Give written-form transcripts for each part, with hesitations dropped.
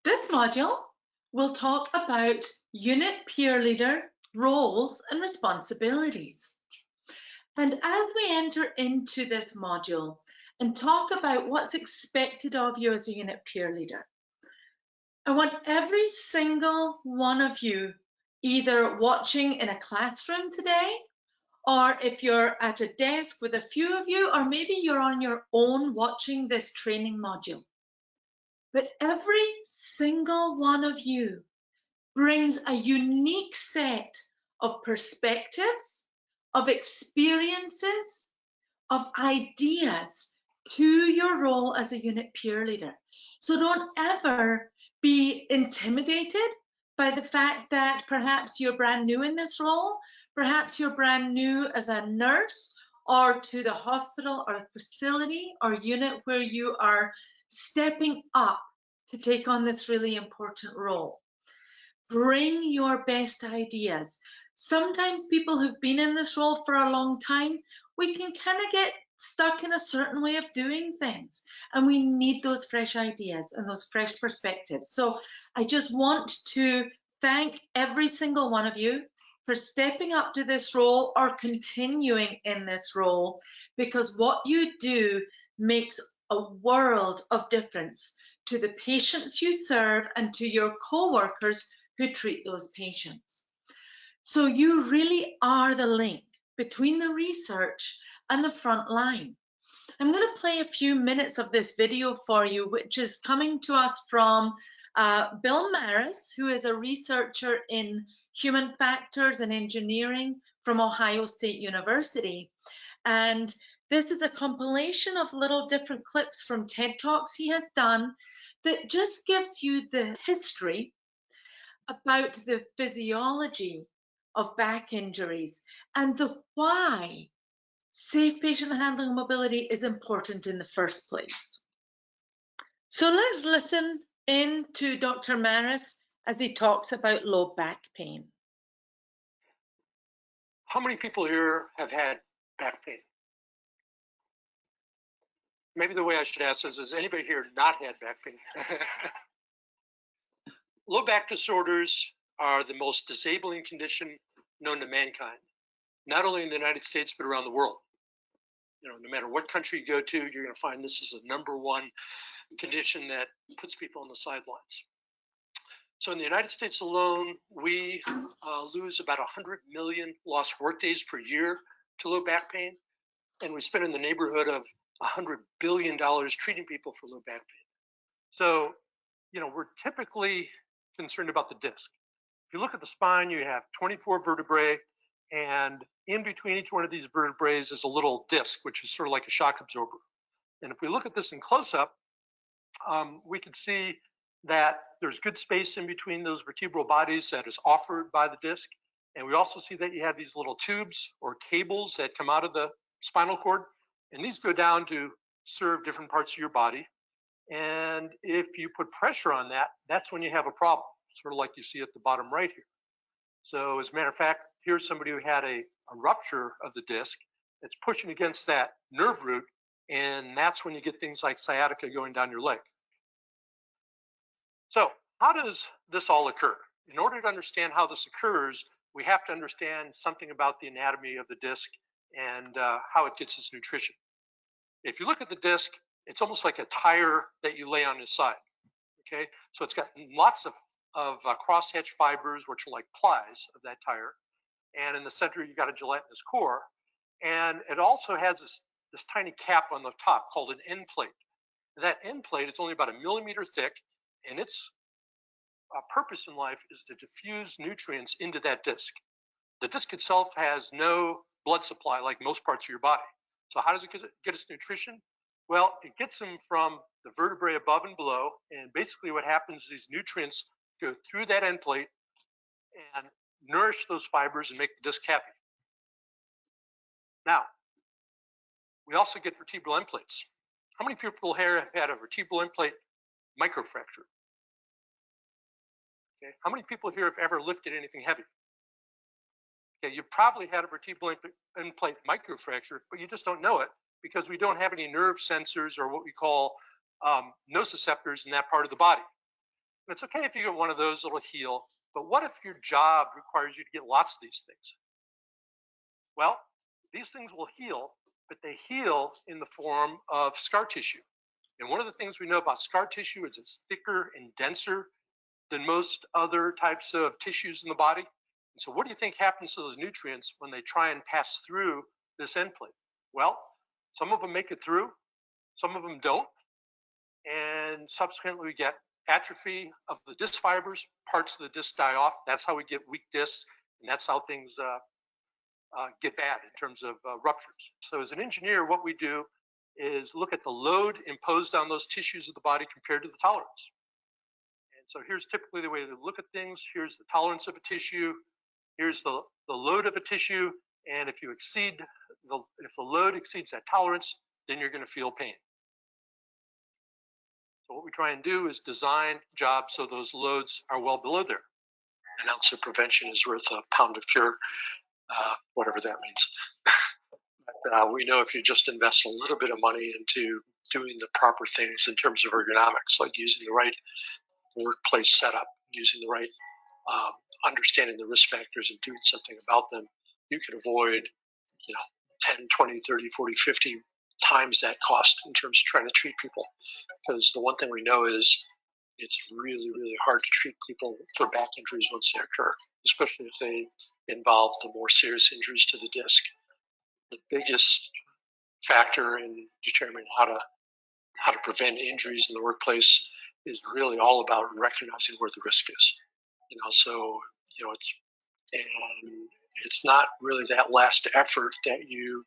This module will talk about unit peer leader roles and responsibilities. And as we enter into this module and talk about what's expected of you as a unit peer leader, I want every single one of you either watching in a classroom today, or if you're at a desk with a few of you, or maybe you're on your own watching this training module. But every single one of you brings a unique set of perspectives, of experiences, of ideas to your role as a unit peer leader. So don't ever be intimidated by the fact that perhaps you're brand new in this role, perhaps you're brand new as a nurse or to the hospital or facility or unit where you are stepping up to take on this really important role. Bring your best ideas. Sometimes people who've been in this role for a long time, we can kind of get stuck in a certain way of doing things, and we need those fresh ideas and those fresh perspectives. So I just want to thank every single one of you for stepping up to this role or continuing in this role, because what you do makes a world of difference to the patients you serve and to your co-workers who treat those patients. So you really are the link between the research and the front line. I'm going to play a few minutes of this video for you, which is coming to us from Bill Maris, who is a researcher in human factors and engineering from Ohio State University. And this is a compilation of little different clips from TED Talks he has done that just gives you the history about the physiology of back injuries and the why safe patient handling and mobility is important in the first place. So let's listen in to Dr. Maris as he talks about low back pain. How many people here have had back pain? Maybe the way I should ask this is, anybody here not had back pain? Low back disorders are the most disabling condition known to mankind, not only in the United States, but around the world. You know, no matter what country you go to, you're going to find this is the #1 condition that puts people on the sidelines. So in the United States alone, we lose about 100 million lost workdays per year to low back pain, and we spend in the neighborhood of $100 billion treating people for low back pain. So, you know, we're typically concerned about the disc. If you look at the spine, you have 24 vertebrae, and in between each one of these vertebrae is a little disc, which is sort of like a shock absorber. And if we look at this in close-up, we can see that there's good space in between those vertebral bodies that is offered by the disc. And we also see that you have these little tubes or cables that come out of the spinal cord, and these go down to serve different parts of your body. And if you put pressure on that, that's when you have a problem, sort of like you see at the bottom right here. So as a matter of fact, here's somebody who had a rupture of the disc that's pushing against that nerve root, and that's when you get things like sciatica going down your leg. So how does this all occur? In order to understand how this occurs, we have to understand something about the anatomy of the disc and how it gets its nutrition. If you look at the disc, it's almost like a tire that you lay on its side. Okay, so it's got lots of crosshatch fibers, which are like plies of that tire, and in the center you've got a gelatinous core, and it also has this tiny cap on the top called an end plate. And that end plate is only about 1 millimeter thick, and its purpose in life is to diffuse nutrients into that disc. The disc itself has no blood supply like most parts of your body. So how does it get its nutrition? Well, it gets them from the vertebrae above and below, and basically what happens is these nutrients go through that end plate and nourish those fibers and make the disc happy. Now, we also get vertebral end plates. How many people here have had a vertebral end plate microfracture? Okay. How many people here have ever lifted anything heavy? Okay, you've probably had a vertebral end plate microfracture, but you just don't know it because we don't have any nerve sensors or what we call nociceptors in that part of the body. And it's okay if you get one of those, it'll heal. But what if your job requires you to get lots of these things? Well, these things will heal, but they heal in the form of scar tissue. And one of the things we know about scar tissue is it's thicker and denser than most other types of tissues in the body. And so what do you think happens to those nutrients when they try and pass through this end plate? Well, some of them make it through, some of them don't. And subsequently we get atrophy of the disc fibers, parts of the disc die off. That's how we get weak discs, and that's how things get bad in terms of ruptures. So as an engineer, what we do is look at the load imposed on those tissues of the body compared to the tolerance. And so here's typically the way to look at things. Here's the tolerance of a tissue. Here's the load of a tissue. And if the load exceeds that tolerance, then you're going to feel pain. So what we try and do is design jobs so those loads are well below there. An ounce of prevention is worth a pound of cure, whatever that means. But we know if you just invest a little bit of money into doing the proper things in terms of ergonomics, like using the right workplace setup, using the right, understanding the risk factors and doing something about them, you can avoid 10, 20, 30, 40, 50 times that cost in terms of trying to treat people. Because the one thing we know is it's really, really hard to treat people for back injuries once they occur, especially if they involve the more serious injuries to the disc. The biggest factor in determining how to prevent injuries in the workplace is really all about recognizing where the risk is. It's not really that last effort that you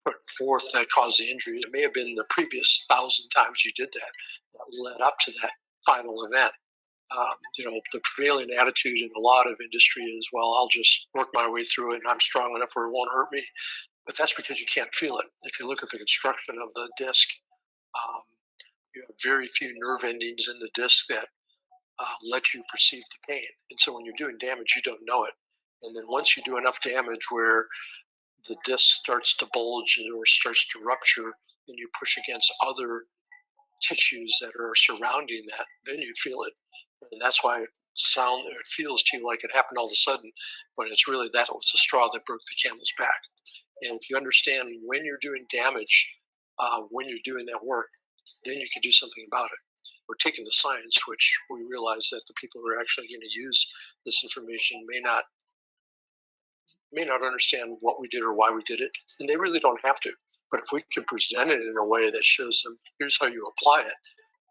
put forth that caused the injury. It may have been the previous 1,000 times you did that led up to that final event. The prevailing attitude in a lot of industry is, well, I'll just work my way through it and I'm strong enough where it won't hurt me. But that's because you can't feel it. If you look at the construction of the disc, you have very few nerve endings in the disc that let you perceive the pain. And so when you're doing damage, you don't know it. And then once you do enough damage where the disc starts to bulge or starts to rupture, and you push against other tissues that are surrounding that, then you feel it. And that's why it feels to you like it happened all of a sudden, when it's really that was the straw that broke the camel's back. And if you understand when you're doing damage, when you're doing that work, then you can do something about it. We're taking the science, which we realize that the people who are actually going to use this information may not understand what we did or why we did it, and they really don't have to. But if we can present it in a way that shows them, here's how you apply it,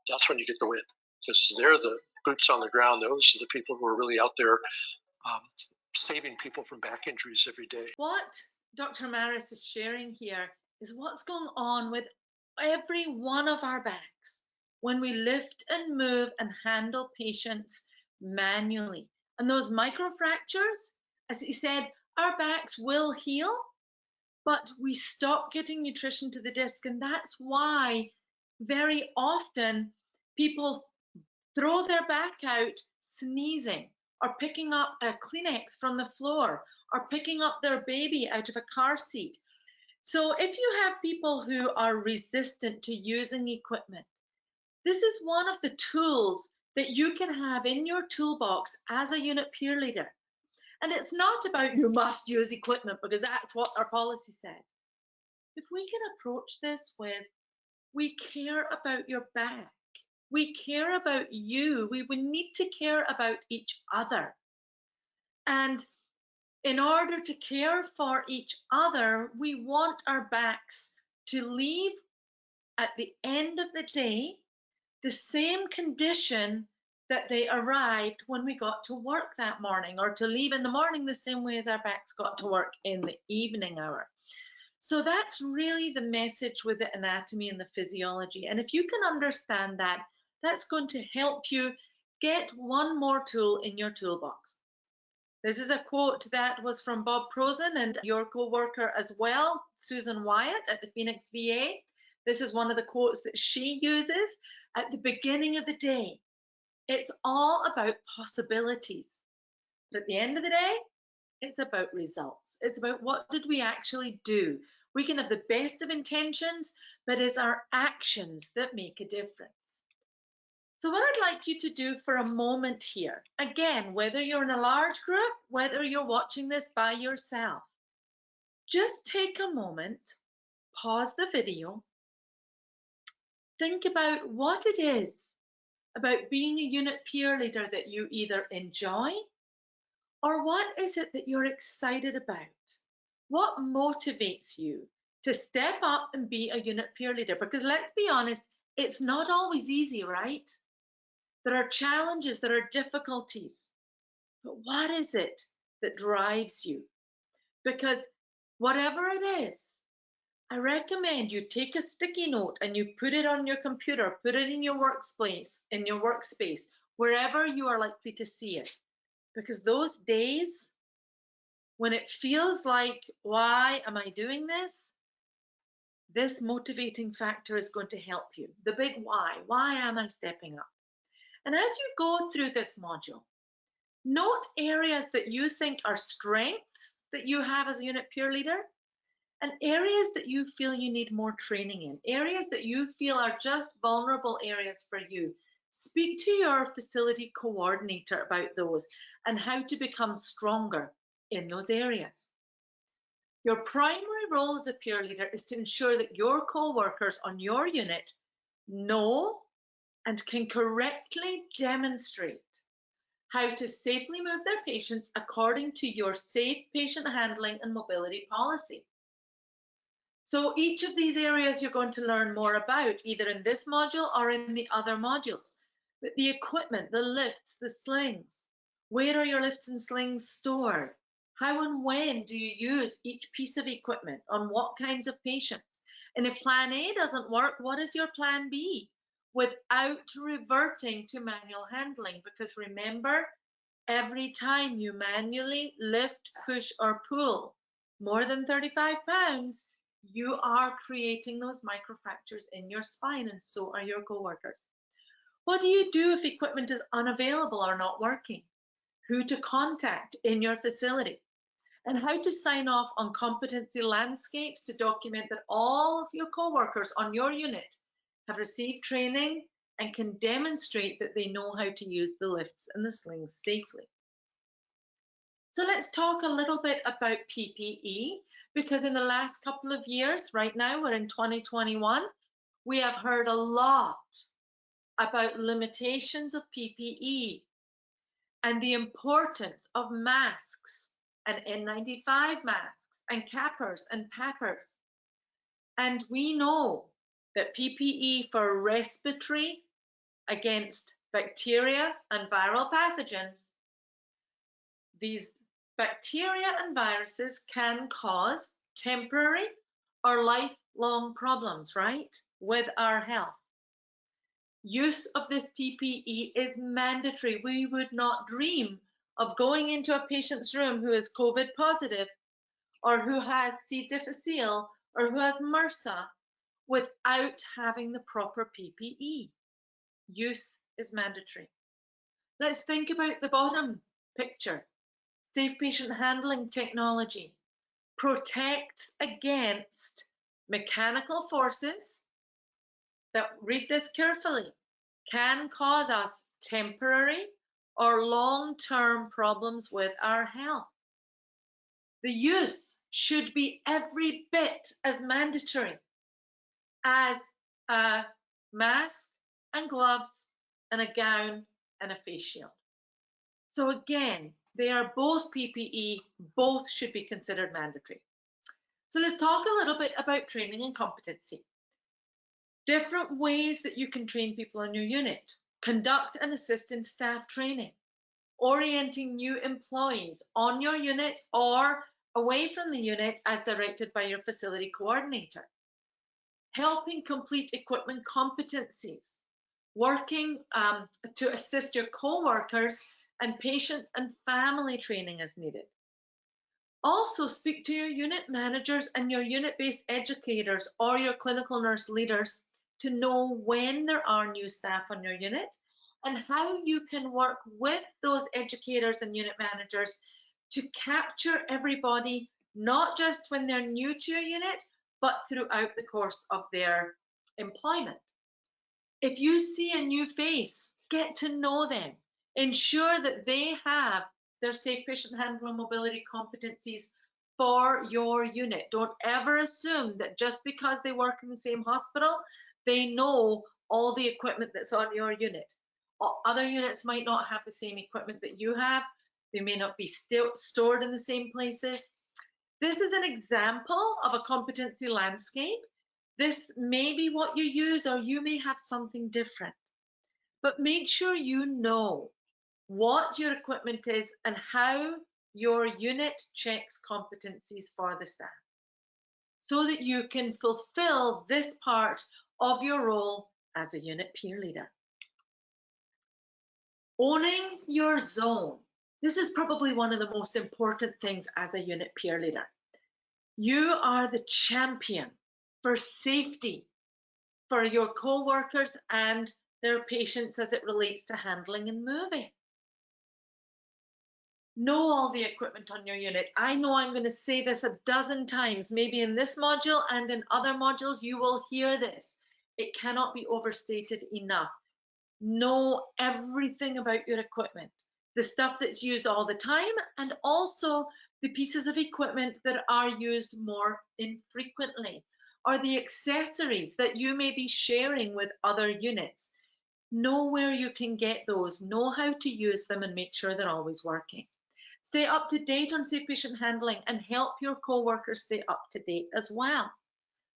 that's when you get the win. Because they're the boots on the ground. Those are the people who are really out there saving people from back injuries every day. What Dr. Maris is sharing here is what's going on with every one of our backs when we lift and move and handle patients manually. And those microfractures, as he said, our backs will heal, but we stop getting nutrition to the disc. And that's why very often people throw their back out sneezing, or picking up a Kleenex from the floor, or picking up their baby out of a car seat. So if you have people who are resistant to using equipment, this is one of the tools that you can have in your toolbox as a unit peer leader. And it's not about you must use equipment because that's what our policy says. If we can approach this with, we care about your back, we care about you, we need to care about each other. And in order to care for each other, we want our backs to leave at the end of the day the same condition that they arrived when we got to work that morning, or to leave in the morning the same way as our backs got to work in the evening hour. So that's really the message with the anatomy and the physiology. And if you can understand that, that's going to help you get one more tool in your toolbox. This is a quote that was from Bob Prozin and your co-worker as well, Susan Wyatt at the Phoenix VA. This is one of the quotes that she uses at the beginning of the day. It's all about possibilities. But at the end of the day, it's about results. It's about what did we actually do. We can have the best of intentions, but it's our actions that make a difference. So what I'd like you to do for a moment here, again, whether you're in a large group, whether you're watching this by yourself, just take a moment, pause the video, think about what it is about being a unit peer leader that you either enjoy, or what is it that you're excited about? What motivates you to step up and be a unit peer leader? Because let's be honest, it's not always easy, right? There are challenges, there are difficulties. But what is it that drives you? Because whatever it is, I recommend you take a sticky note and you put it on your computer, put it in your workspace, wherever you are likely to see it. Because those days when it feels like, why am I doing this? This motivating factor is going to help you. The big why. Why am I stepping up? And as you go through this module, note areas that you think are strengths that you have as a unit peer leader, and areas that you feel you need more training in, areas that you feel are just vulnerable areas for you. Speak to your facility coordinator about those and how to become stronger in those areas. Your primary role as a peer leader is to ensure that your co-workers on your unit know and can correctly demonstrate how to safely move their patients according to your safe patient handling and mobility policy. So each of these areas you're going to learn more about, either in this module or in the other modules. But the equipment, the lifts, the slings, where are your lifts and slings stored? How and when do you use each piece of equipment? On what kinds of patients? And if plan A doesn't work, what is your plan B? Without reverting to manual handling, because remember, every time you manually lift, push, or pull more than 35 pounds, you are creating those microfractures in your spine, and so are your coworkers. What do you do if equipment is unavailable or not working? Who to contact in your facility? And how to sign off on competency landscapes to document that all of your coworkers on your unit have received training and can demonstrate that they know how to use the lifts and the slings safely. So let's talk a little bit about PPE, because in the last couple of years, right now we're in 2021, we have heard a lot about limitations of PPE and the importance of masks and N95 masks and cappers and pappers. And we know that PPE for respiratory against bacteria and viral pathogens, these bacteria and viruses can cause temporary or lifelong problems, right, with our health. Use of this PPE is mandatory. We would not dream of going into a patient's room who is COVID positive or who has C. difficile or who has MRSA without having the proper PPE. Use is mandatory. Let's think about the bottom picture. Safe patient handling technology protects against mechanical forces that, read this carefully, can cause us temporary or long-term problems with our health. The use should be every bit as mandatory as a mask and gloves and a gown and a face shield. So again, they are both PPE, both should be considered mandatory. So let's talk a little bit about training and competency. Different ways that you can train people on your unit. Conduct and assist in staff training. Orienting new employees on your unit or away from the unit as directed by your facility coordinator. Helping complete equipment competencies. Working to assist your co-workers and patient and family training as needed. Also speak to your unit managers and your unit-based educators or your clinical nurse leaders to know when there are new staff on your unit and how you can work with those educators and unit managers to capture everybody, not just when they're new to your unit, but throughout the course of their employment. If you see a new face, get to know them. Ensure that they have their safe patient handling mobility competencies for your unit. Don't ever assume that just because they work in the same hospital, they know all the equipment that's on your unit. Other units might not have the same equipment that you have. They may not be stored in the same places. This is an example of a competency landscape. This may be what you use, or you may have something different. But make sure you know what your equipment is and how your unit checks competencies for the staff, so that you can fulfill this part of your role as a unit peer leader. Owning your zone. This is probably one of the most important things as a unit peer leader. You are the champion for safety for your co-workers and their patients as it relates to handling and moving. Know all the equipment on your unit. I know I'm going to say this a dozen times, maybe in this module and in other modules, you will hear this. It cannot be overstated enough. Know everything about your equipment, the stuff that's used all the time, and also the pieces of equipment that are used more infrequently, or the accessories that you may be sharing with other units. Know where you can get those, know how to use them, and make sure they're always working. Stay up to date on safe patient handling and help your co-workers stay up to date as well.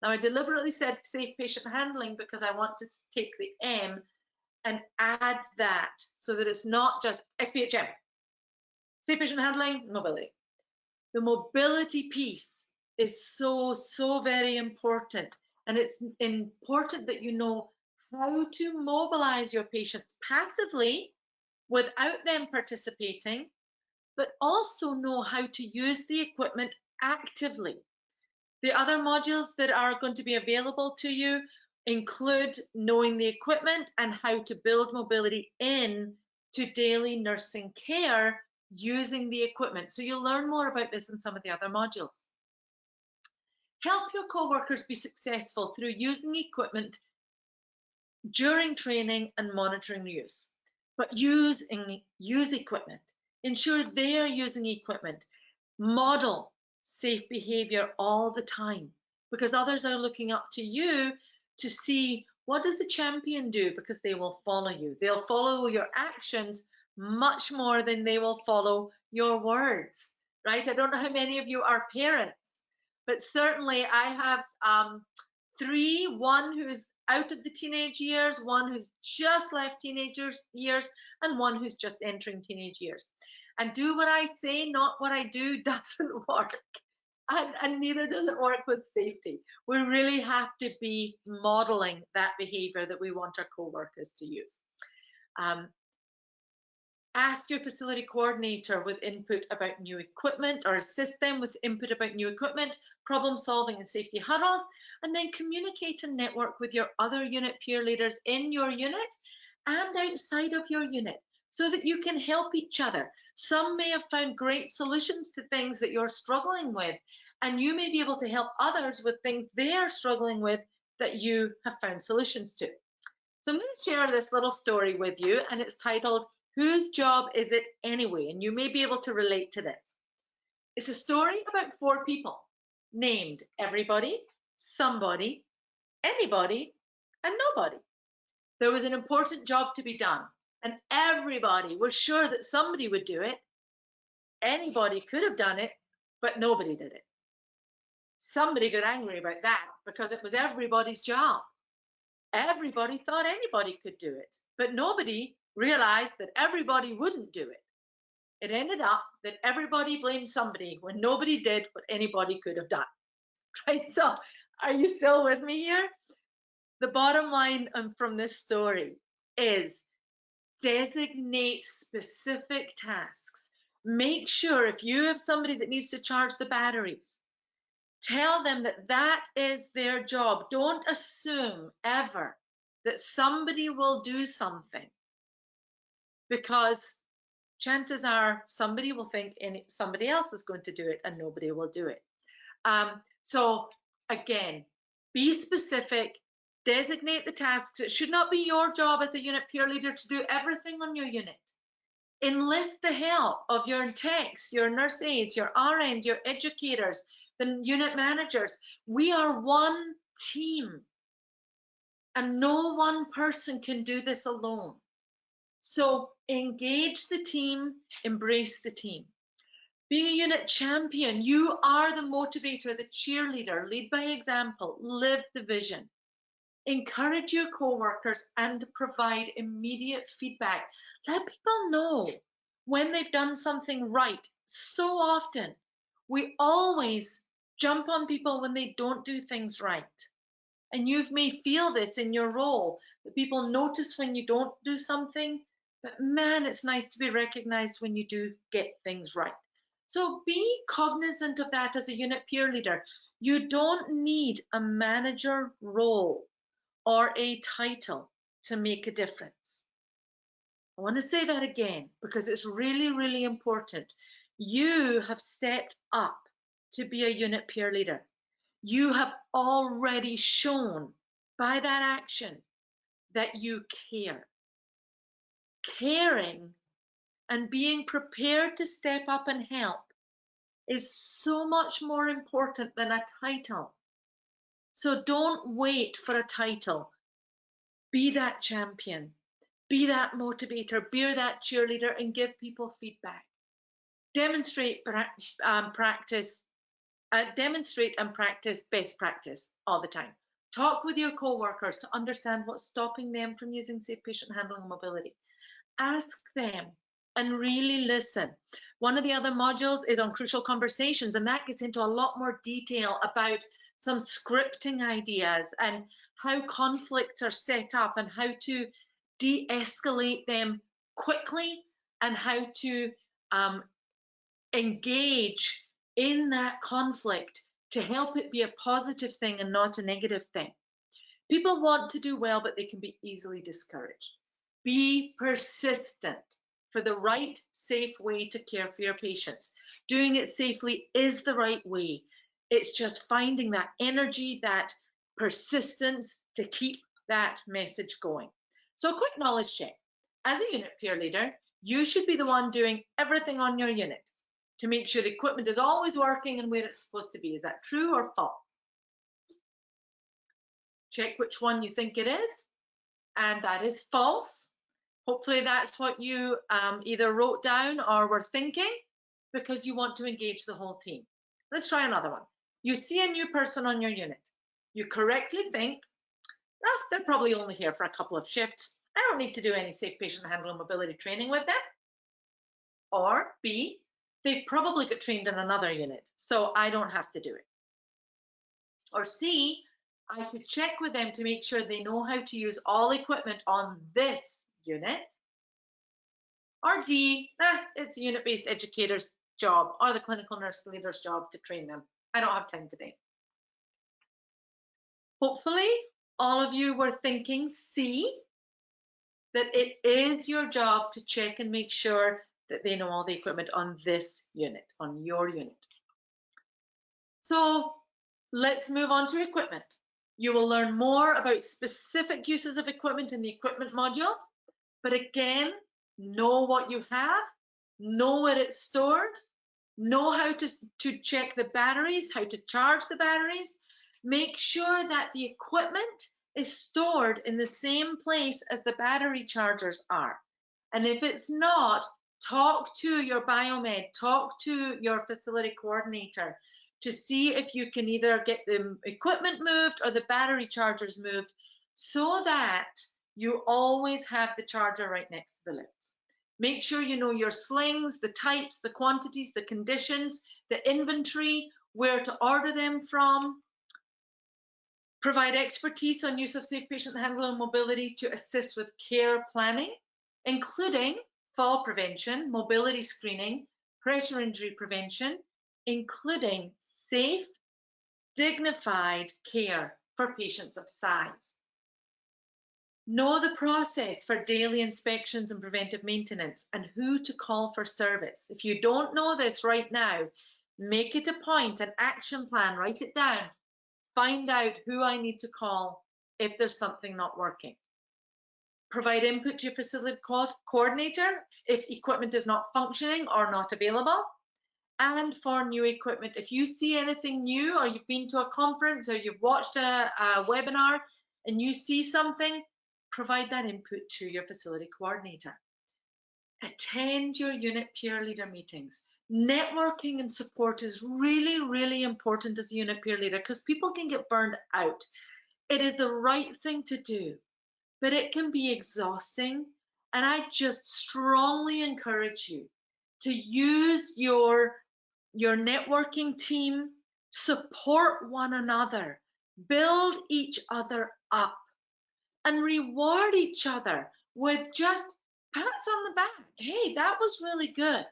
Now, I deliberately said safe patient handling because I want to take the M and add that so that it's not just SPHM. Safe patient handling, mobility. The mobility piece is so very important. And it's important that you know how to mobilize your patients passively without them participating, but also know how to use the equipment actively. The other modules that are going to be available to you include knowing the equipment and how to build mobility in to daily nursing care using the equipment. So you'll learn more about this in some of the other modules. Help your co-workers be successful through using equipment during training and monitoring use. But use equipment. Ensure they are using equipment. Model safe behavior all the time, because others are looking up to you to see what does the champion do, because they will follow you. They'll follow your actions much more than they will follow your words, right? I don't know how many of you are parents, but certainly I have three, one who's out of the teenage years, one who's just left teenage years, and one who's just entering teenage years. And do what I say, not what I do, doesn't work. And neither does it work with safety. We really have to be modeling that behavior that we want our co-workers to use. Ask your facility coordinator with input about new equipment, or assist them with input about new equipment, problem solving and safety huddles, and then communicate and network with your other unit peer leaders in your unit and outside of your unit so that you can help each other. Some may have found great solutions to things that you're struggling with, and you may be able to help others with things they are struggling with that you have found solutions to. So I'm going to share this little story with you, and it's titled, Whose Job Is It Anyway? And you may be able to relate to this. It's a story about 4 people named everybody, somebody, anybody, and nobody. There was an important job to be done, and everybody was sure that somebody would do it. Anybody could have done it, but nobody did it. Somebody got angry about that because it was everybody's job. Everybody thought anybody could do it, but nobody realized that everybody wouldn't do it. It ended up that everybody blamed somebody when nobody did what anybody could have done. Right? So are you still with me here? The bottom line from this story is designate specific tasks. Make sure if you have somebody that needs to charge the batteries, tell them that that is their job. Don't assume ever that somebody will do something, because chances are somebody will think somebody else is going to do it and nobody will do it. So again, be specific, Designate the tasks. It should not be your job as a unit peer leader to do everything on your unit. Enlist the help of your techs, your nurse aides, your RNs, your educators, the unit managers. We are one team, and no one person can do this alone. So engage the team, embrace the team. Being a unit champion, you are the motivator, the cheerleader. Lead by example, live the vision. Encourage your co-workers and provide immediate feedback. Let people know when they've done something right. So often, we always jump on people when they don't do things right. And you may feel this in your role, that people notice when you don't do something, but man, it's nice to be recognized when you do get things right. So be cognizant of that as a unit peer leader. You don't need a manager role or a title to make a difference. I want to say that again because it's really, really important. You have stepped up to be a unit peer leader. You have already shown by that action that you care. Caring and being prepared to step up and help is so much more important than a title. So don't wait for a title. Be that champion, be that motivator, be that cheerleader, and give people feedback. Demonstrate and practice best practice all the time. Talk with your co-workers to understand what's stopping them from using safe patient handling and mobility. Ask them and really listen. One of the other modules is on crucial conversations, and that gets into a lot more detail about some scripting ideas and how conflicts are set up and how to de-escalate them quickly and how to engage in that conflict to help it be a positive thing and not a negative thing. People want to do well, but they can be easily discouraged. Be persistent for the right, safe way to care for your patients. Doing it safely is the right way. It's just finding that energy, that persistence to keep that message going. So a quick knowledge check. As a unit peer leader, you should be the one doing everything on your unit to make sure the equipment is always working and where it's supposed to be. Is that true or false? Check which one you think it is, and that is false. Hopefully that's what you either wrote down or were thinking because you want to engage the whole team. Let's try another one. You see a new person on your unit. You correctly think, oh, they're probably only here for a couple of shifts. I don't need to do any safe patient handling mobility training with them. Or B, they've probably got trained in another unit, so I don't have to do it. Or C, I should check with them to make sure they know how to use all equipment on this unit. Or D, it's a unit-based educator's job or the clinical nurse leader's job to train them. I don't have time today. Hopefully, all of you were thinking C, that it is your job to check and make sure that they know all the equipment on this unit, on your unit. So let's move on to equipment. You will learn more about specific uses of equipment in the equipment module, but again, know what you have, know where it's stored, know how to check the batteries, how to charge the batteries. Make sure that the equipment is stored in the same place as the battery chargers are. And if it's not, talk to your biomed, talk to your facility coordinator to see if you can either get the equipment moved or the battery chargers moved so that you always have the charger right next to the lips. Make sure you know your slings, the types, the quantities, the conditions, the inventory, where to order them from. Provide expertise on use of safe patient handling and mobility to assist with care planning, including fall prevention, mobility screening, pressure injury prevention, including safe, dignified care for patients of size. Know the process for daily inspections and preventive maintenance and who to call for service. If you don't know this right now, make it a point, an action plan, write it down. Find out who I need to call if there's something not working. Provide input to your facility coordinator if equipment is not functioning or not available. And for new equipment, if you see anything new, or you've been to a conference, or you've watched a webinar and you see something, provide that input to your facility coordinator. Attend your unit peer leader meetings. Networking and support is really, really important as a unit peer leader, because people can get burned out. It is the right thing to do, but it can be exhausting. And I just strongly encourage you to use your networking team, support one another, build each other up, and reward each other with just pats on the back. Hey, that was really good.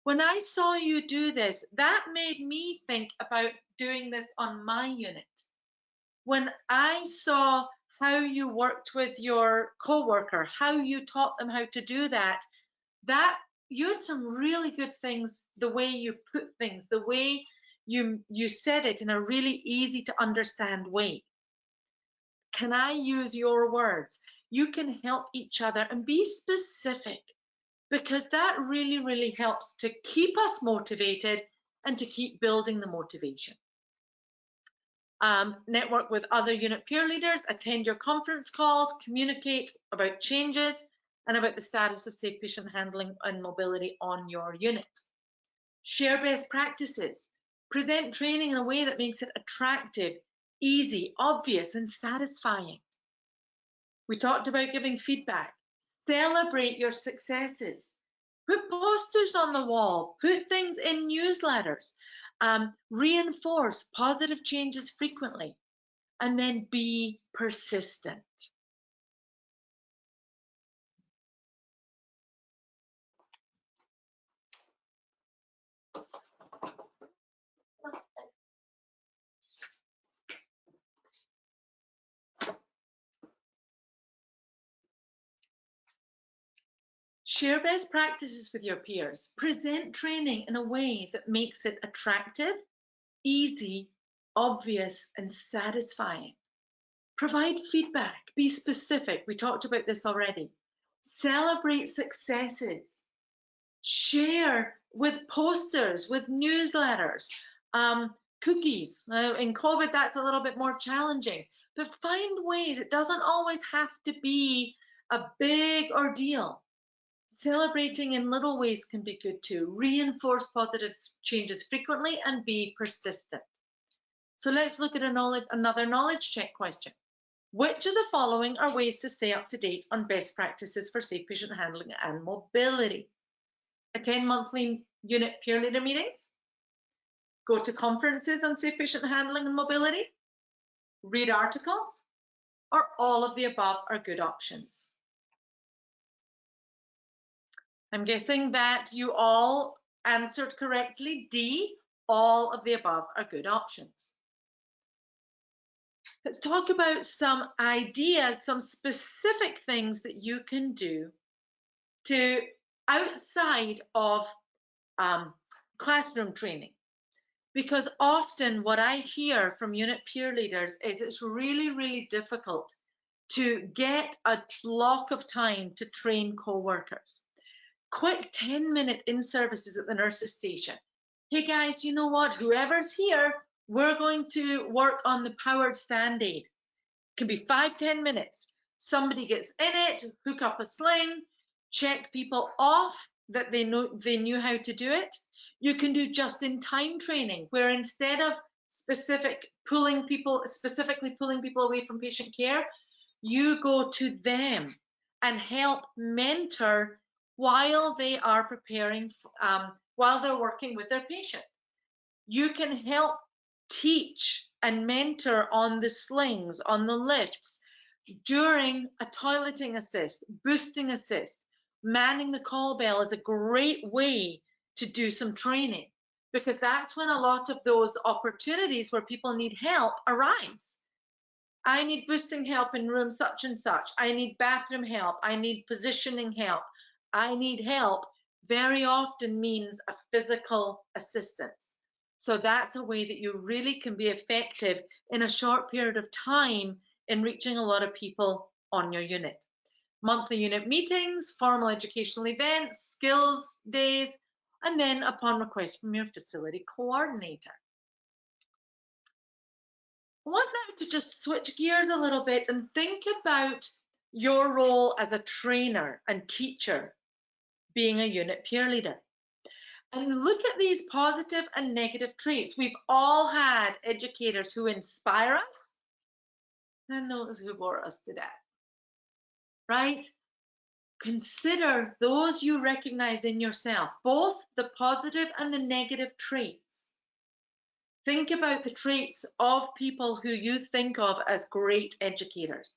When I saw you do this, that made me think about doing this on my unit. When I saw how you worked with your coworker, how you taught them how to do that, you had some really good things, the way you put things, the way you said it in a really easy to understand way. Can I use your words? You can help each other and be specific, because that really, really helps to keep us motivated and to keep building the motivation. Network with other unit peer leaders, attend your conference calls, communicate about changes and about the status of safe patient handling and mobility on your unit. Share best practices. Present training in a way that makes it attractive, easy, obvious, and satisfying. We talked about giving feedback. Celebrate your successes. Put posters on the wall. Put things in newsletters. Reinforce positive changes frequently. And then be persistent. Share best practices with your peers. Present training in a way that makes it attractive, easy, obvious, and satisfying. Provide feedback. Be specific. We talked about this already. Celebrate successes. Share with posters, with newsletters, cookies. Now, in COVID, that's a little bit more challenging, but find ways. It doesn't always have to be a big ordeal. Celebrating in little ways can be good too. Reinforce positive changes frequently and be persistent. So let's look at another knowledge check question. Which of the following are ways to stay up to date on best practices for safe patient handling and mobility? Attend monthly unit peer leader meetings. Go to conferences on safe patient handling and mobility. Read articles. Or all of the above are good options. I'm guessing that you all answered correctly. D, all of the above are good options. Let's talk about some ideas, some specific things that you can do to outside of classroom training. Because often what I hear from unit peer leaders is it's really, really difficult to get a block of time to train co-workers. Quick 10-minute in-services at the nurse's station. Hey guys, you know what? Whoever's here, we're going to work on the powered stand aid. It can be 5-10 minutes. Somebody gets in it, hook up a sling, check people off that they knew how to do it. You can do just-in-time training, where instead of specifically pulling people away from patient care, you go to them and help mentor while they are preparing, while they're working with their patient. You can help teach and mentor on the slings, on the lifts, during a toileting assist, boosting assist. Manning the call bell is a great way to do some training, because that's when a lot of those opportunities where people need help arise. I need boosting help in room such and such. I need bathroom help. I need positioning help. I need help very often means a physical assistance. So that's a way that you really can be effective in a short period of time in reaching a lot of people on your unit. Monthly unit meetings, formal educational events, skills days, and then upon request from your facility coordinator. I want now to just switch gears a little bit and think about your role as a trainer and teacher, being a unit peer leader. And look at these positive and negative traits. We've all had educators who inspire us and those who bore us to death, right? Consider those you recognize in yourself, both the positive and the negative traits. Think about the traits of people who you think of as great educators.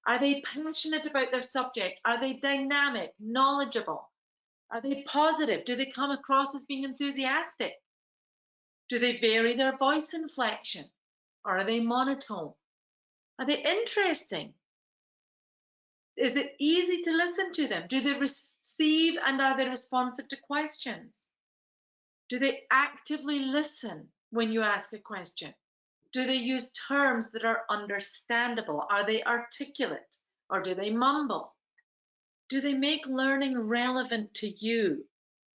Are they passionate about their subject? Are they dynamic, knowledgeable? Are they positive? Do they come across as being enthusiastic? Do they vary their voice inflection? Or are they monotone? Are they interesting? Is it easy to listen to them? Do they receive and are they responsive to questions? Do they actively listen when you ask a question? Do they use terms that are understandable? Are they articulate or do they mumble? Do they make learning relevant to you?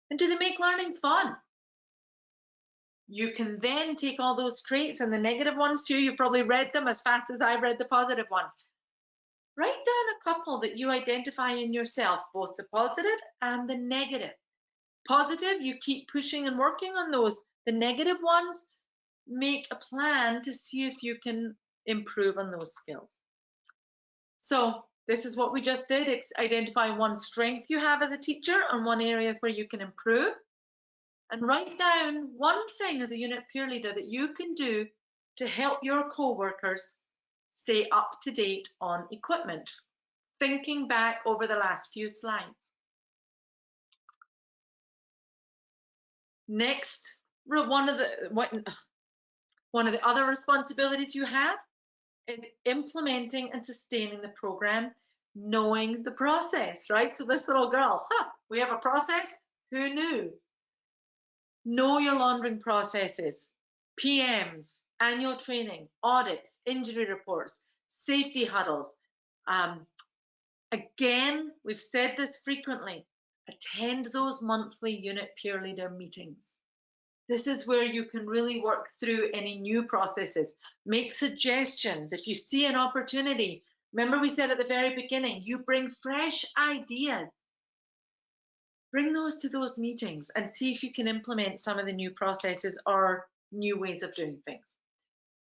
And do they make learning fun? You can then take all those traits and the negative ones too. You've probably read them as fast as I've read the positive ones. Write down a couple that you identify in yourself, both the positive and the negative. Positive, you keep pushing and working on those. The negative ones, make a plan to see if you can improve on those skills. So this is what we just did. Identify one strength you have as a teacher and one area where you can improve. And write down one thing as a unit peer leader that you can do to help your co-workers stay up to date on equipment, thinking back over the last few slides. Next, one of the other responsibilities you have is implementing and sustaining the program, knowing the process, right? So this little girl, we have a process, who knew? Know your laundering processes, PMs, annual training, audits, injury reports, safety huddles. Again, we've said this frequently, attend those monthly unit peer leader meetings. This is where you can really work through any new processes, make suggestions. If you see an opportunity, remember we said at the very beginning, you bring fresh ideas. Bring those to those meetings and see if you can implement some of the new processes or new ways of doing things.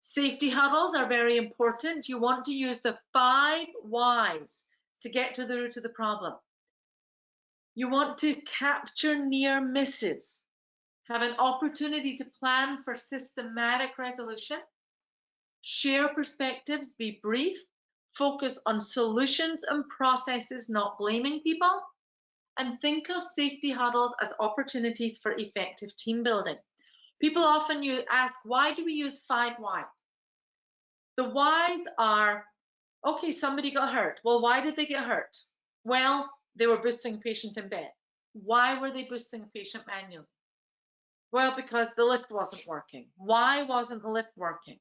Safety huddles are very important. You want to use the 5 whys to get to the root of the problem. You want to capture near misses, have an opportunity to plan for systematic resolution, share perspectives, be brief, focus on solutions and processes, not blaming people, and think of safety huddles as opportunities for effective team building. People often ask, why do we use 5 whys? The whys are, okay, somebody got hurt. Well, why did they get hurt? Well, they were boosting a patient in bed. Why were they boosting a patient manually? Well, because the lift wasn't working. Why wasn't the lift working?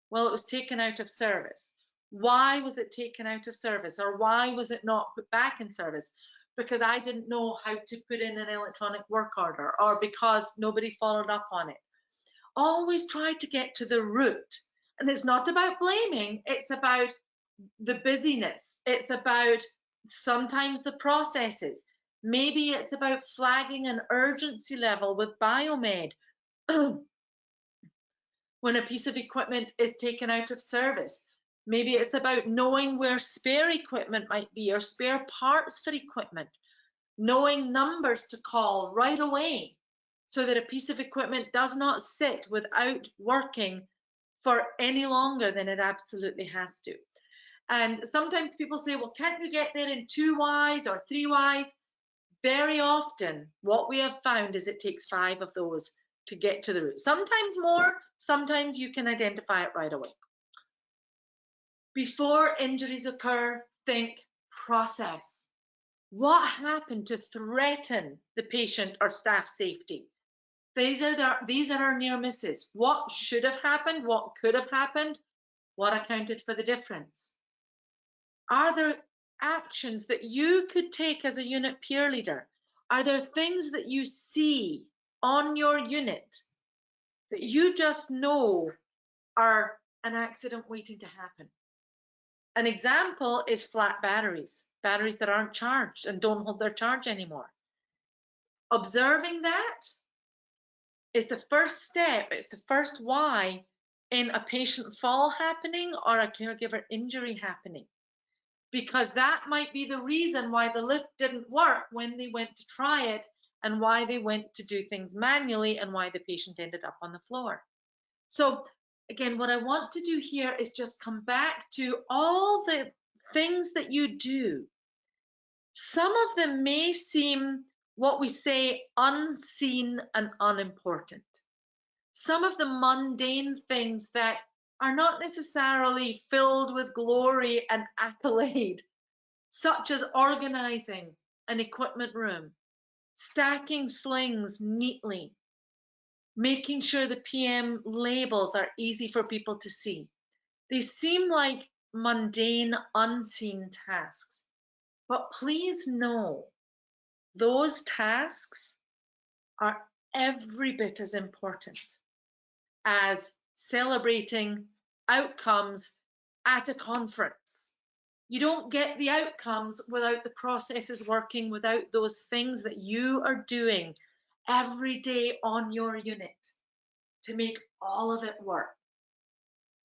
Well, it was taken out of service. Why was it taken out of service? Or why was it not put back in service? Because I didn't know how to put in an electronic work order, or because nobody followed up on it. Always try to get to the root. And it's not about blaming, it's about the busyness. It's about sometimes the processes. Maybe it's about flagging an urgency level with Biomed when a piece of equipment is taken out of service. Maybe it's about knowing where spare equipment might be or spare parts for equipment, knowing numbers to call right away so that a piece of equipment does not sit without working for any longer than it absolutely has to. And sometimes people say, well, can't you get there in 2 whys or 3 whys? Very often, what we have found is it takes 5 of those to get to the root. Sometimes more, sometimes you can identify it right away. Before injuries occur, think process. What happened to threaten the patient or staff safety? These are our near misses. What should have happened? What could have happened? What accounted for the difference? Are there actions that you could take as a unit peer leader? Are there things that you see on your unit that you just know are an accident waiting to happen? An example is flat batteries, batteries that aren't charged and don't hold their charge anymore. Observing that is the first step, it's the first why in a patient fall happening or a caregiver injury happening. Because that might be the reason why the lift didn't work when they went to try it, and why they went to do things manually, and why the patient ended up on the floor. So again, what I want to do here is just come back to all the things that you do. Some of them may seem, what we say, unseen and unimportant. Some of the mundane things that are not necessarily filled with glory and accolade, such as organizing an equipment room, stacking slings neatly, making sure the PM labels are easy for people to see. They seem like mundane, unseen tasks, but please know those tasks are every bit as important as celebrating outcomes at a conference. You don't get the outcomes without the processes working, without those things that you are doing every day on your unit to make all of it work.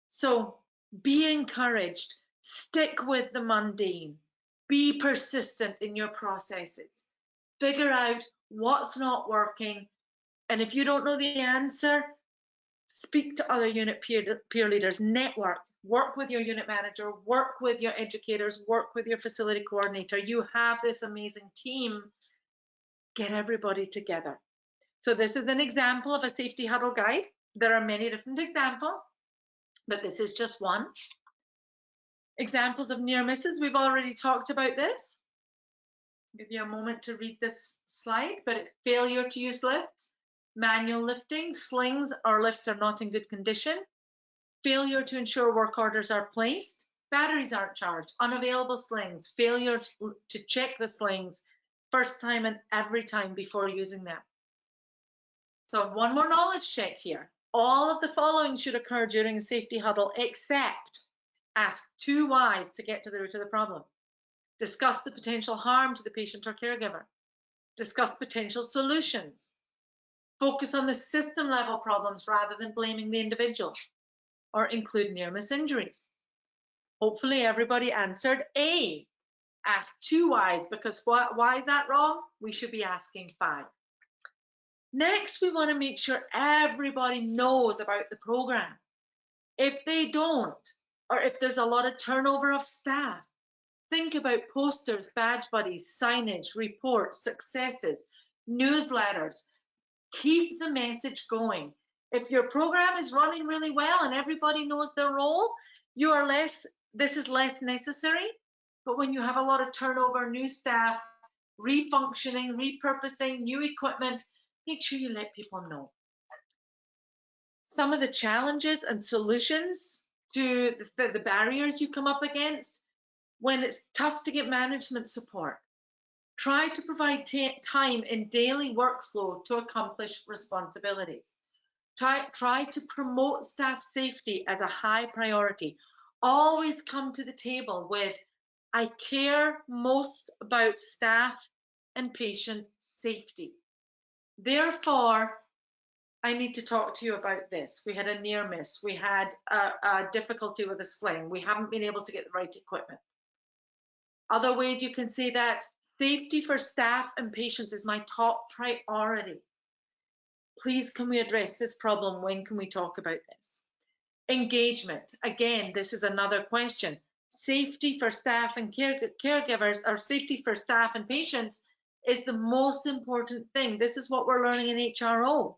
So be encouraged, stick with the mundane, be persistent in your processes, figure out what's not working, and if you don't know the answer, speak to other unit peer leaders, network, work with your unit manager, work with your educators, work with your facility coordinator. You have this amazing team. Get everybody together. So this is an example of a safety huddle guide. There are many different examples, but this is just one. Examples of near misses, we've already talked about this. I'll give you a moment to read this slide, but failure to use lifts, manual lifting, slings or lifts are not in good condition, failure to ensure work orders are placed, batteries aren't charged, unavailable slings, failure to check the slings first time and every time before using them. So one more knowledge check here. All of the following should occur during a safety huddle, except ask 2 whys to get to the root of the problem. Discuss the potential harm to the patient or caregiver. Discuss potential solutions. Focus on the system level problems rather than blaming the individual, or include near miss injuries. Hopefully everybody answered A. Ask 2 whys, because why is that wrong? We should be asking 5. Next, we want to make sure everybody knows about the program. If they don't, or if there's a lot of turnover of staff, think about posters, badge buddies, signage, reports, successes, newsletters. Keep the message going. If your program is running really well and everybody knows their role, this is less necessary. But when you have a lot of turnover, new staff, refunctioning, repurposing, new equipment, make sure you let people know. Some of the challenges and solutions to the barriers you come up against when it's tough to get management support. Try to provide time in daily workflow to accomplish responsibilities. Try to promote staff safety as a high priority. Always come to the table with, I care most about staff and patient safety. Therefore, I need to talk to you about this. We had a near miss. We had a difficulty with a sling. We haven't been able to get the right equipment. Other ways you can say that, safety for staff and patients is my top priority. Please, can we address this problem? When can we talk about this? Engagement. Again, this is another question. Safety for staff and caregivers, or safety for staff and patients, is the most important thing. This is what we're learning in HRO.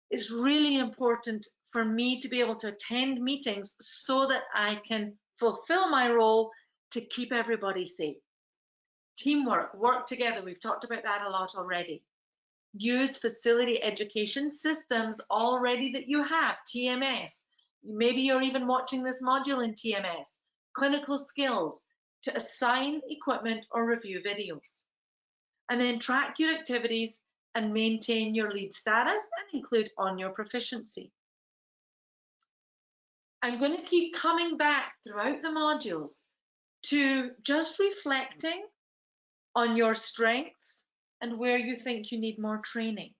It's really important for me to be able to attend meetings so that I can fulfill my role to keep everybody safe. Teamwork, work together. We've talked about that a lot already. Use facility education systems already that you have, TMS, Maybe you're even watching this module in TMS, clinical skills, to assign equipment or review videos. And then track your activities and maintain your lead status and include on your proficiency. I'm going to keep coming back throughout the modules to just reflecting on your strengths and where you think you need more training.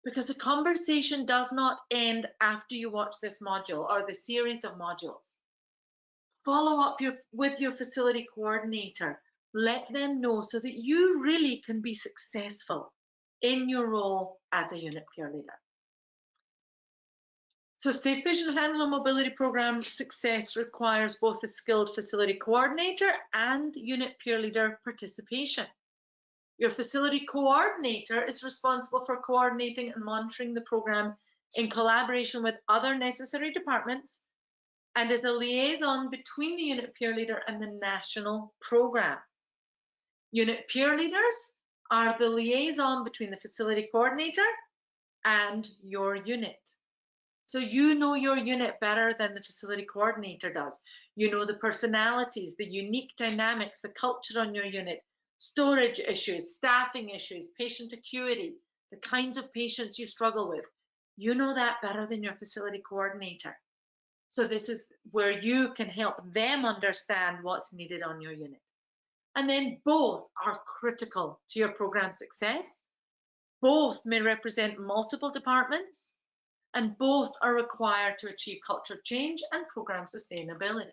Because the conversation does not end after you watch this module or the series of modules. Follow up with your facility coordinator. Let them know so that you really can be successful in your role as a unit peer leader. So Safe Patient Handling Mobility Program success requires both a skilled facility coordinator and unit peer leader participation. Your facility coordinator is responsible for coordinating and monitoring the program in collaboration with other necessary departments and is a liaison between the unit peer leader and the national program. Unit peer leaders are the liaison between the facility coordinator and your unit. So you know your unit better than the facility coordinator does. You know the personalities, the unique dynamics, the culture on your unit, storage issues, staffing issues, patient acuity, the kinds of patients you struggle with. You know that better than your facility coordinator. So this is where you can help them understand what's needed on your unit. And then both are critical to your program success. Both may represent multiple departments, and both are required to achieve culture change and program sustainability.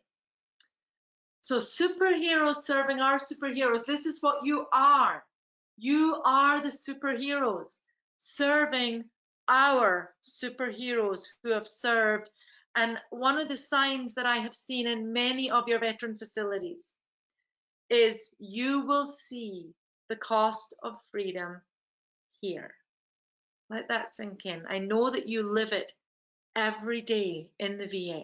So superheroes serving our superheroes, this is what you are. You are the superheroes serving our superheroes who have served. And one of the signs that I have seen in many of your veteran facilities is you will see the cost of freedom here. Let that sink in. I know that you live it every day in the VA.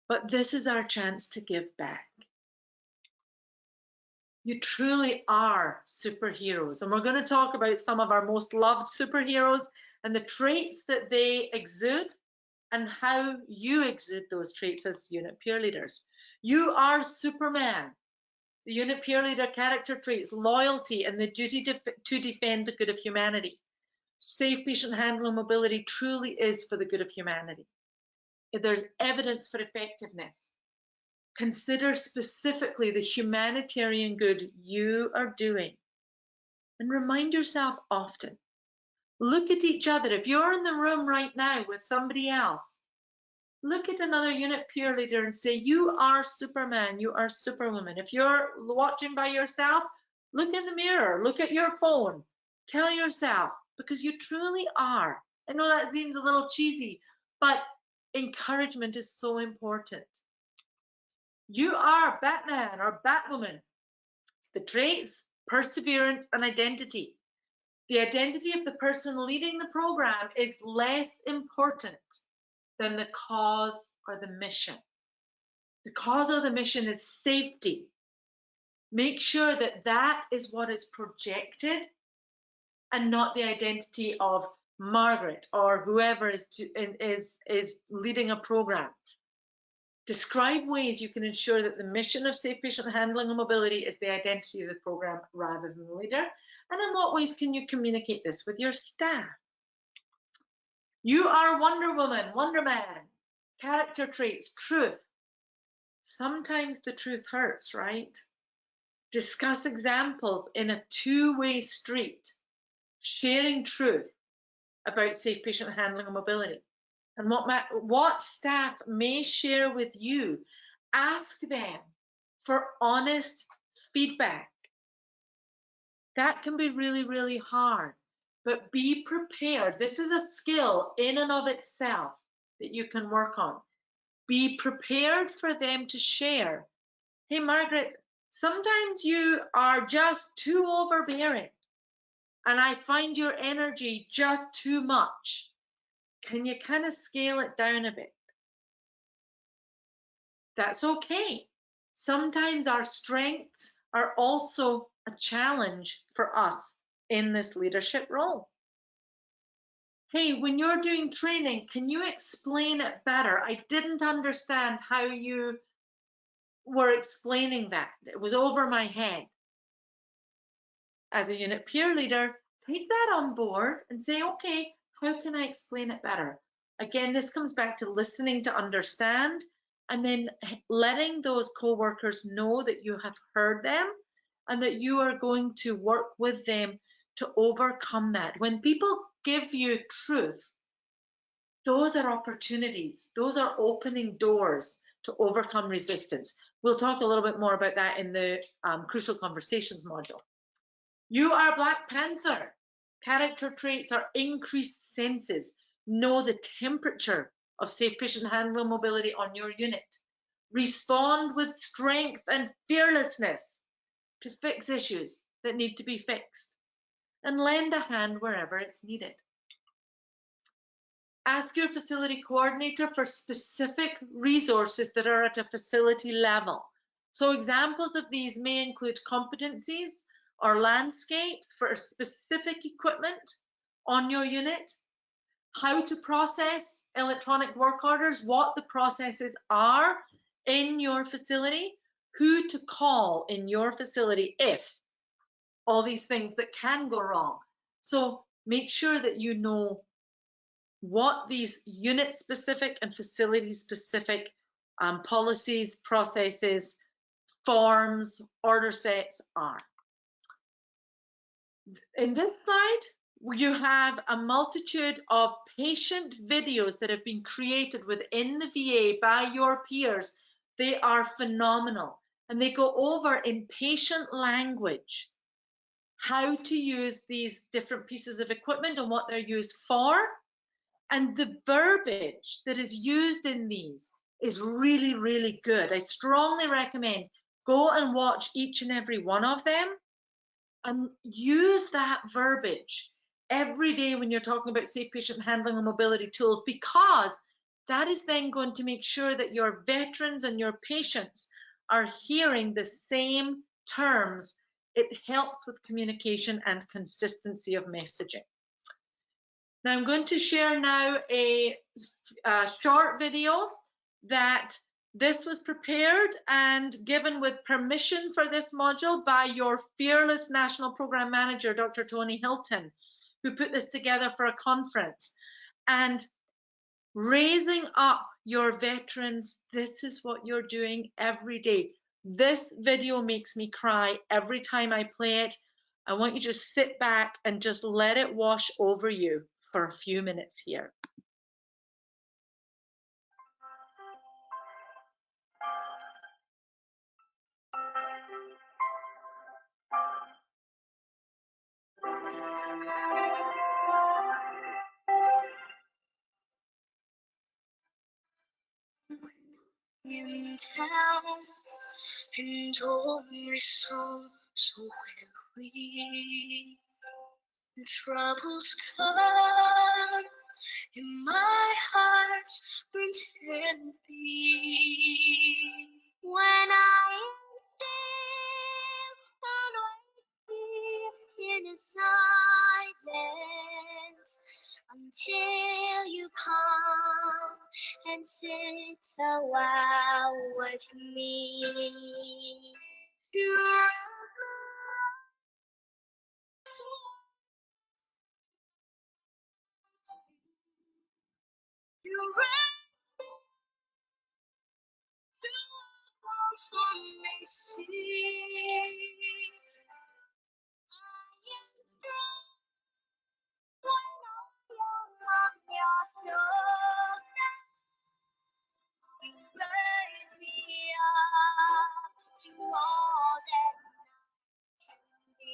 But this is our chance to give back. You truly are superheroes. And we're going to talk about some of our most loved superheroes and the traits that they exude and how you exude those traits as unit peer leaders. You are Superman. The unit peer leader character traits, loyalty, and the duty to defend the good of humanity. Safe patient handling mobility truly is for the good of humanity. If there's evidence for effectiveness, consider specifically the humanitarian good you are doing. And remind yourself often. Look at each other. If you're in the room right now with somebody else, look at another unit peer leader and say, you are Superman, you are Superwoman. If you're watching by yourself, look in the mirror, look at your phone. Tell yourself, because you truly are. I know that seems a little cheesy, but encouragement is so important. You are Batman or Batwoman. The traits, perseverance, and identity. The identity of the person leading the program is less important than the cause or the mission. The cause or the mission is safety. Make sure that that is what is projected and not the identity of Margaret or whoever is leading a program. Describe ways you can ensure that the mission of Safe Patient Handling and Mobility is the identity of the program rather than the leader. And in what ways can you communicate this with your staff? You are Wonder Woman, Wonder Man. Character traits, truth. Sometimes the truth hurts, right? Discuss examples in a two-way street, sharing truth about safe patient handling and mobility. And what staff may share with you, ask them for honest feedback. That can be really, really hard, but be prepared. This is a skill in and of itself that you can work on. Be prepared for them to share. Hey, Margaret, sometimes you are just too overbearing, and I find your energy just too much. Can you kind of scale it down a bit? That's okay. Sometimes our strengths are also a challenge for us in this leadership role. Hey, when you're doing training, can you explain it better? I didn't understand how you were explaining that. It was over my head. As a unit peer leader, take that on board and say, okay, how can I explain it better? Again, this comes back to listening to understand and then letting those co-workers know that you have heard them and that you are going to work with them to overcome that. When people give you truth, those are opportunities. Those are opening doors to overcome resistance. We'll talk a little bit more about that in the Crucial Conversations module. You are Black Panther. Character traits are increased senses. Know the temperature of safe patient handling mobility on your unit. Respond with strength and fearlessness to fix issues that need to be fixed. And lend a hand wherever it's needed. Ask your facility coordinator for specific resources that are at a facility level. So examples of these may include competencies or landscapes for specific equipment on your unit, how to process electronic work orders, what the processes are in your facility, who to call in your facility if all these things that can go wrong. So make sure that you know what these unit specific and facility specific policies, processes, forms, order sets are. In this slide, you have a multitude of patient videos that have been created within the VA by your peers. They are phenomenal, and they go over in patient language how to use these different pieces of equipment and what they're used for. And the verbiage that is used in these is really, really good. I strongly recommend go and watch each and every one of them and use that verbiage every day when you're talking about safe patient handling and mobility tools, because that is then going to make sure that your veterans and your patients are hearing the same terms. It helps with communication and consistency of messaging. Now I'm going to share now a short video that this was prepared and given with permission for this module by your fearless National Program Manager, Dr. Tony Hilton, who put this together for a conference. And raising up your veterans, this is what you're doing every day. This video makes me cry every time I play it. I want you to just sit back and just let it wash over you for a few minutes here. In town, and all my soul so weary, and troubles come, and my heart's burnt empty. When I am still and wait in silence until you come and sit a while with me. You're you raise me to a stormy seas. I am strong when I am on your shoulder. You raise me up to all that I can be.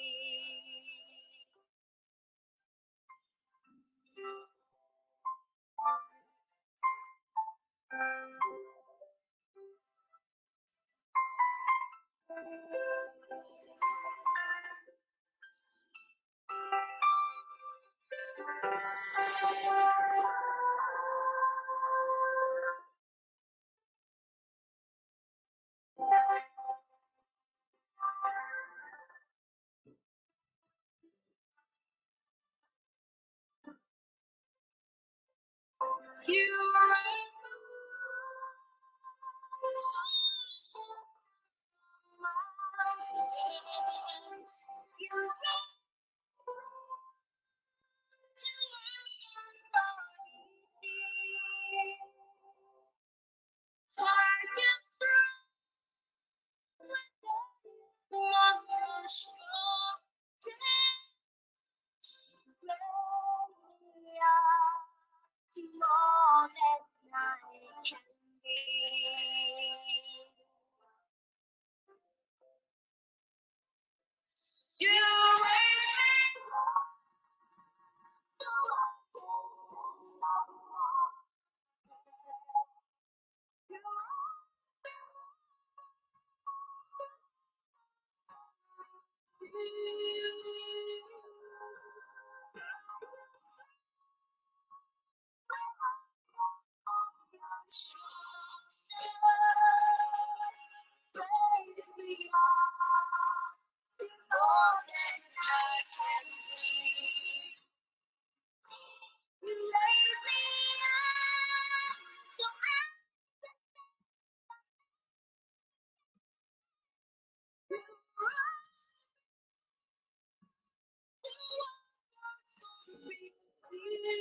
When I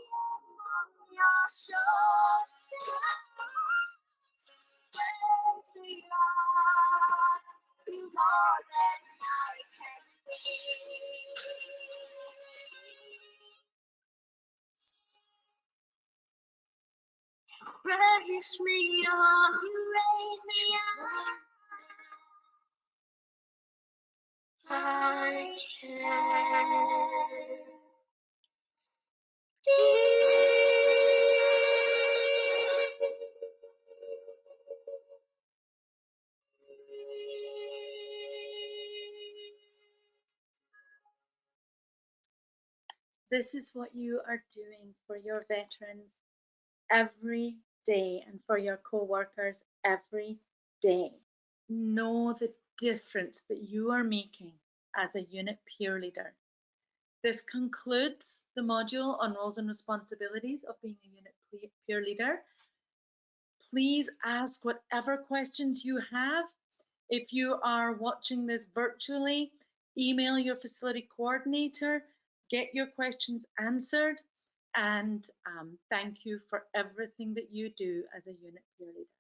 am on your shoulders, where's beyond you more than I can raise me up, you raise me up. I can This is what you are doing for your veterans every day and for your co-workers every day. Know the difference that you are making as a unit peer leader. This concludes the module on roles and responsibilities of being a unit peer leader. Please ask whatever questions you have. If you are watching this virtually, email your facility coordinator, get your questions answered, and thank you for everything that you do as a unit peer leader.